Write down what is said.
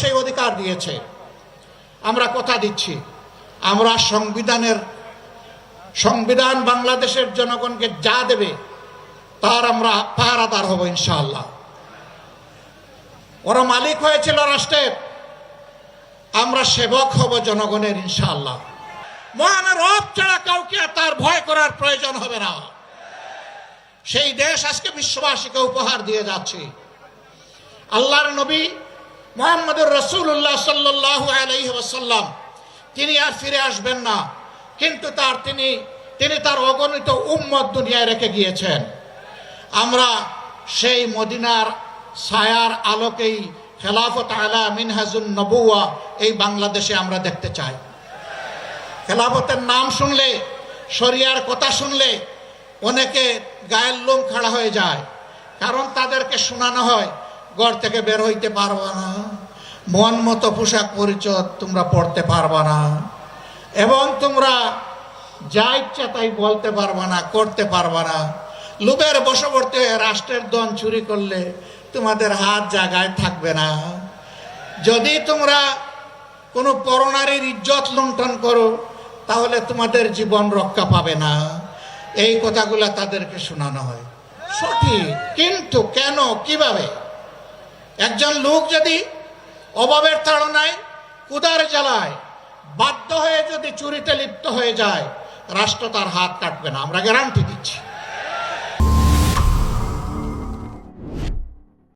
সেই অধিকার দিয়েছে। আমরা কথা দিচ্ছি, আমরা সংবিধান বাংলাদেশের জনগণকে যা দেবে তার আমরা পাহারাদার হব ইনশাআল্লাহ। ওরা মালিক হয়েছিল রাষ্ট্রের, আমরা সেবক হব জনগণের ইনশাআল্লাহ। মহান রব ছাড়া কাউকে তার ভয় করার প্রয়োজন হবে না। সেই দেশ আজকে বিশ্ববাসীকে উপহার দিয়ে যাচ্ছে। আল্লাহর নবী মুহাম্মদুর রাসূলুল্লাহ সাল্লাল্লাহু আলাইহি ওয়াসাল্লাম তিনি আর ফিরে আসবেন না, কিন্তু তিনি তার অগণিত উম্মত দুনিয়ায় রেখে গিয়েছেন। আমরা সেই মদিনার ছায়ার আলোকেই খেলাফত আলা মিনহাজুন নবুওয়া এই বাংলাদেশে আমরা দেখতে চাই। খেলাফতের নাম শুনলে, শরিয়ার কথা শুনলে অনেকে গায়ের লোম খাড়া হয়ে যায়, কারণ তাদেরকে শোনানো হয় ঘর থেকে বের হইতে পারবা না, মন মতো পোশাক পরিচয় তোমরা পড়তে পারবা না, এবং তোমরা যা ইচ্ছা তাই বলতে পারবা না, করতে পারবা না। লোভের বশবর্তী হয়ে রাষ্ট্রের ধন চুরি করলে তোমাদের হাত জায়গায় থাকবে না। যদি তোমরা কোনো পরনারীর ইজ্জত লুণ্ঠন করো তাহলে তোমাদের জীবন রক্ষা পাবে না। এই কথাগুলো তাদেরকে শোনানো হয়, সঠিক, কিন্তু কেন, কিভাবে? একজন লোক যদি অভাবের তাড়নায়, ক্ষুধার জ্বালায় বাধ্য হয়ে যদি চুরিতে লিপ্ত হয়ে যায়, রাষ্ট্র তার হাত কাটবে না, আমরা গ্যারান্টি দিচ্ছি।